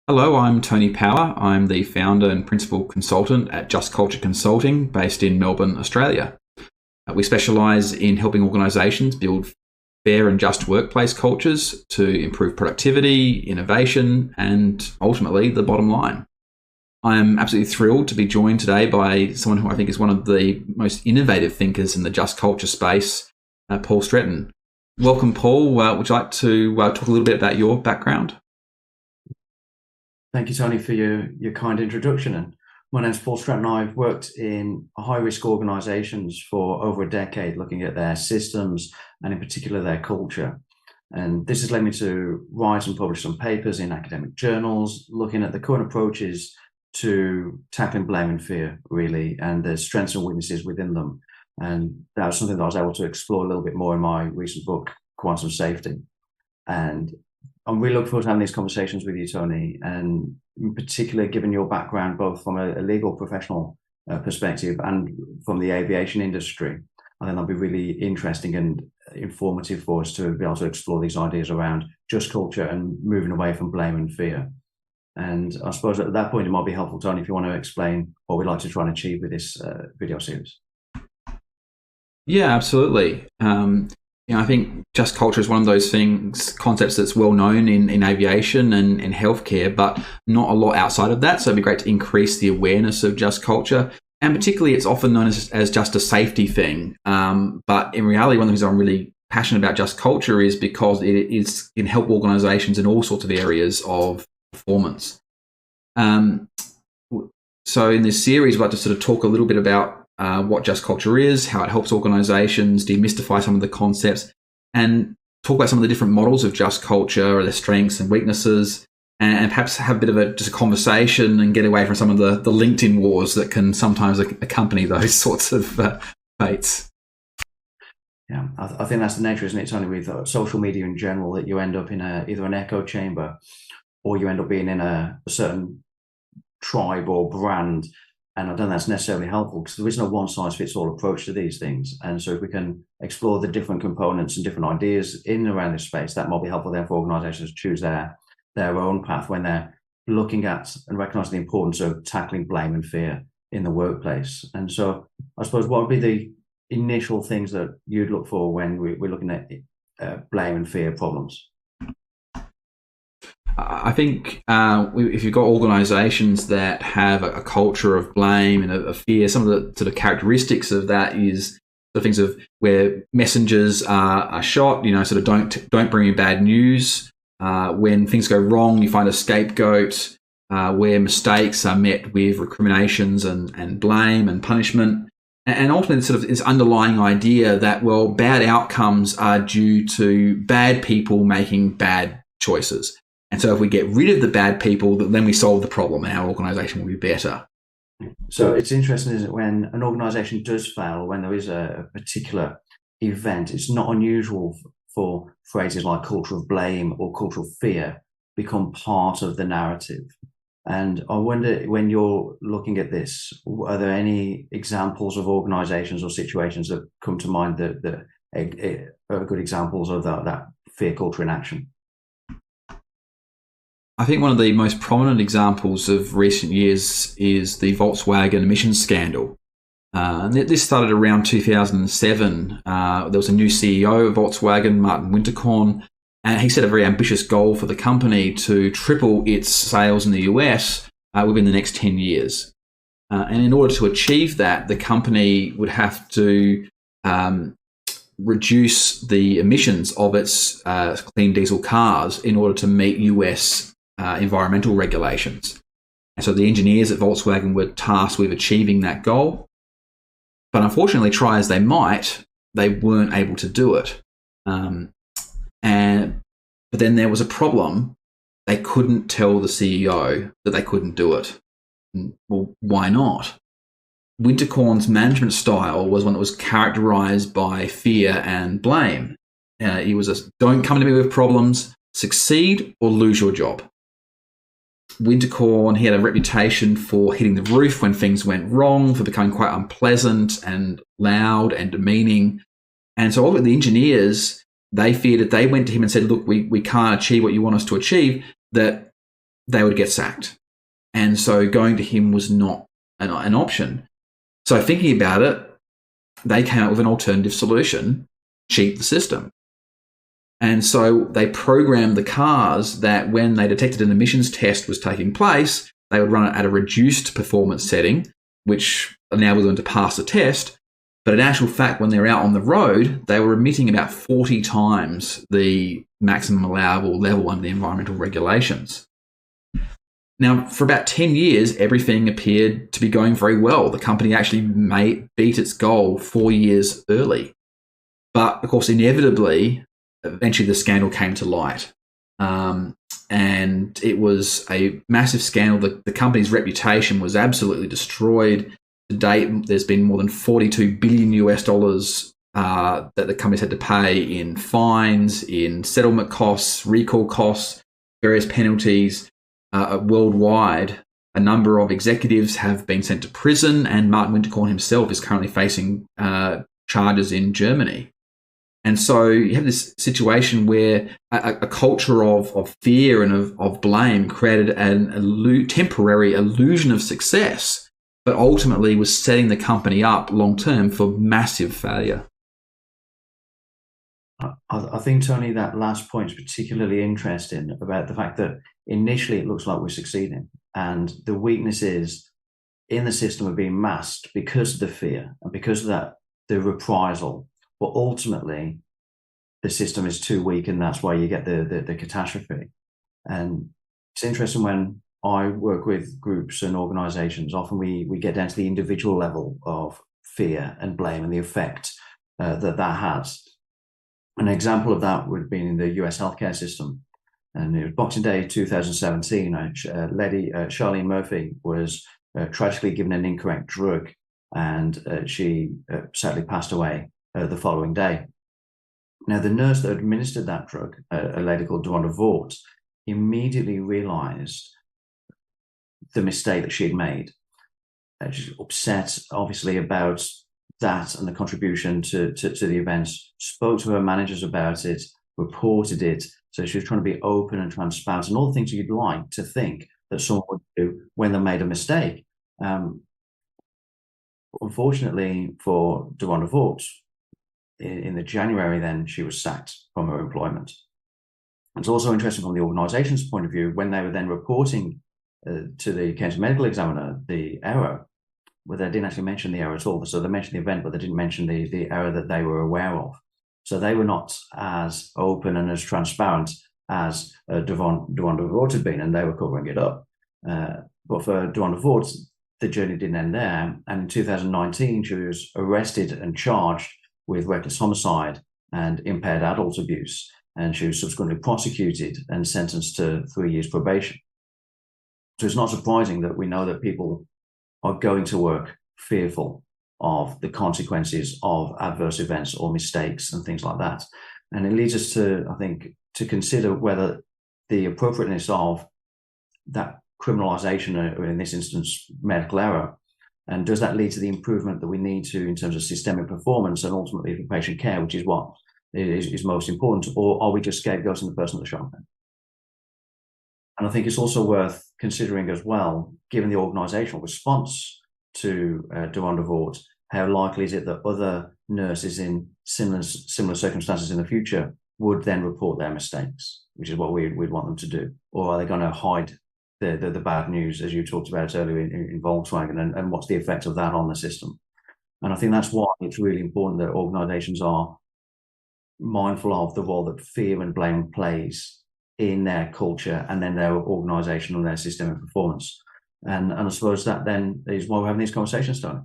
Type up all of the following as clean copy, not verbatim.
Hello, I'm Tony Power. I'm the founder and principal consultant at Just Culture Consulting, based in Melbourne, Australia. We specialise in helping organisations build fair and just workplace cultures to improve productivity, innovation, and ultimately the bottom line. I'm absolutely thrilled to be joined today by someone who I think is one of the most innovative thinkers in the just culture space, Paul Stretton. Welcome, Paul. Would you like to talk a little bit about your background? Thank you, Tony, for your kind introduction. And my name's Paul Stretton. I've worked in high-risk organisations for over a decade, looking at their systems and in particular their culture. And this has led me to write and publish some papers in academic journals, looking at the current approaches to tackling blame and fear, really, and the strengths and weaknesses within them. And that was something that I was able to explore a little bit more in my recent book, Quantum Safety. And I'm really looking forward to having these conversations with you, Tony, and in particular, given your background, both from a legal professional perspective and from the aviation industry. I think that'll be really interesting and informative for us to be able to explore these ideas around just culture and moving away from blame and fear. And I suppose at that point, it might be helpful, Tony, if you want to explain what we'd like to try and achieve with this video series. Yeah, absolutely. I think just culture is one of those concepts that's well known in aviation and in healthcare, but not a lot outside of that. So it'd be great to increase the awareness of just culture. And particularly, it's often known as just a safety thing. But in reality, one of the things I'm really passionate about just culture is because it can help organizations in all sorts of areas of performance. So in this series, we'd like to sort of talk a little bit about what just culture is, how it helps organizations, demystify some of the concepts, and talk about some of the different models of just culture, or their strengths and weaknesses, and perhaps have a bit of just a conversation and get away from some of the LinkedIn wars that can sometimes accompany those sorts of fates. Yeah, I think that's the nature, isn't it, Tony, with social media in general, that you end up in either an echo chamber or you end up being in a certain tribe or brand. And I don't think that's necessarily helpful because there is no one-size-fits-all approach to these things. And so if we can explore the different components and different ideas in and around this space, that might be helpful then for organizations to choose their own path when they're looking at and recognizing the importance of tackling blame and fear in the workplace. And so I suppose what would be the initial things that you'd look for when we're looking at blame and fear problems? I think if you've got organisations that have a culture of blame and of fear, some of the sort of characteristics of that is the things of where messengers are shot, sort of don't bring you bad news. When things go wrong, you find a scapegoat. Where mistakes are met with recriminations and blame and punishment. And ultimately, sort of this underlying idea that, well, bad outcomes are due to bad people making bad choices. And so if we get rid of the bad people, then we solve the problem and our organisation will be better. So it's interesting, isn't it, when an organisation does fail, when there is a particular event, it's not unusual for phrases like culture of blame or culture of fear become part of the narrative. And I wonder, when you're looking at this, are there any examples of organisations or situations that come to mind that are good examples of that fear culture in action? I think one of the most prominent examples of recent years is the Volkswagen emissions scandal. This started around 2007. There was a new CEO of Volkswagen, Martin Winterkorn, and he set a very ambitious goal for the company to triple its sales in the US within the next 10 years. And in order to achieve that, the company would have to reduce the emissions of its clean diesel cars in order to meet US environmental regulations. And so the engineers at Volkswagen were tasked with achieving that goal. But unfortunately, try as they might, they weren't able to do it. But then there was a problem. They couldn't tell the CEO that they couldn't do it. Well, why not? Winterkorn's management style was one that was characterized by fear and blame. He was don't come to me with problems, succeed or lose your job. Winterkorn, he had a reputation for hitting the roof when things went wrong, for becoming quite unpleasant and loud and demeaning. And so all of the engineers, they feared that they went to him and said, look, we can't achieve what you want us to achieve, that they would get sacked. And so going to him was not an option. So thinking about it, they came up with an alternative solution: cheat the system. And so they programmed the cars that when they detected an emissions test was taking place, they would run it at a reduced performance setting, which enabled them to pass the test. But in actual fact, when they were out on the road, they were emitting about 40 times the maximum allowable level under the environmental regulations. Now, for about 10 years, everything appeared to be going very well. The company actually beat its goal 4 years early. But, of course, inevitably, eventually the scandal came to light. And it was a massive scandal. The company's reputation was absolutely destroyed. To date, there's been more than $42 billion that the companies had to pay in fines, in settlement costs, recall costs, various penalties worldwide. A number of executives have been sent to prison, and Martin Winterkorn himself is currently facing charges in Germany. And so you have this situation where a culture of fear and of blame created a temporary illusion of success, but ultimately was setting the company up long-term for massive failure. I think, Tony, that last point is particularly interesting about the fact that initially it looks like we're succeeding, and the weaknesses in the system are being masked because of the fear and because of that, the reprisal. But ultimately, the system is too weak, and that's why you get the catastrophe. And it's interesting when I work with groups and organizations, often we get down to the individual level of fear and blame and the effect that has. An example of that would have been in the US healthcare system. And it was Boxing Day 2017. Lady Charlene Murphy was tragically given an incorrect drug, and she sadly passed away the following day. Now, the nurse that administered that drug, a lady called Dwanda Vaught, immediately realized the mistake that she had made. She was upset, obviously, about that and the contribution to the events, spoke to her managers about it, reported it. So she was trying to be open and transparent and all the things you'd like to think that someone would do when they made a mistake. Unfortunately for Dwanda Vaught, in the January, then she was sacked from her employment. It's also interesting from the organisation's point of view, when they were then reporting to the Cambridge Medical Examiner the error, well, they didn't actually mention the error at all. So they mentioned the event, but they didn't mention the error that they were aware of. So they were not as open and as transparent as Dwanda Vaught had been, and they were covering it up. But for Dwanda Vaught, the journey didn't end there. And in 2019, she was arrested and charged with reckless homicide and impaired adult abuse. And she was subsequently prosecuted and sentenced to 3 years probation. So it's not surprising that we know that people are going to work fearful of the consequences of adverse events or mistakes and things like that. And it leads us to, I think, to consider whether the appropriateness of that criminalization, or in this instance, medical error, and does that lead to the improvement that we need to in terms of systemic performance and ultimately for patient care, which is what is most important, or are we just scapegoating the person at the sharp end? And I think it's also worth considering as well, given the organisational response to Dwanda Vaught, how likely is it that other nurses in similar circumstances in the future would then report their mistakes, which is what we'd want them to do? Or are they going to hide the bad news, as you talked about earlier in Volkswagen, and what's the effect of that on the system? And I think that's why it's really important that organisations are mindful of the role that fear and blame plays in their culture and then their organisational and their systemic performance. And I suppose that then is why we're having these conversations, Tony.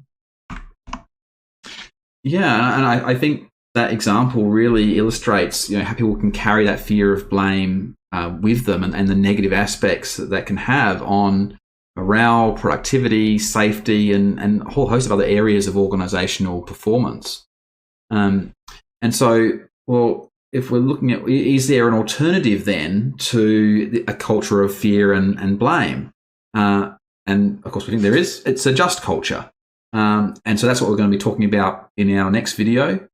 Yeah, and I think that example really illustrates, how people can carry that fear of blame with them, and the negative aspects that can have on morale, productivity, safety, and a whole host of other areas of organisational performance. And so, well, if we're looking at, is there an alternative then to a culture of fear and blame? And of course, we think there is. It's a just culture. And so that's what we're going to be talking about in our next video.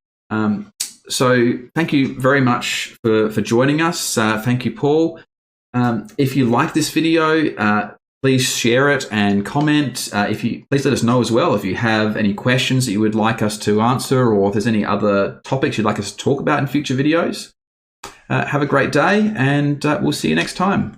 So thank you very much for joining us. Thank you, Paul. If you like this video, please share it and comment. Please let us know as well if you have any questions that you would like us to answer, or if there's any other topics you'd like us to talk about in future videos. Have a great day, and we'll see you next time.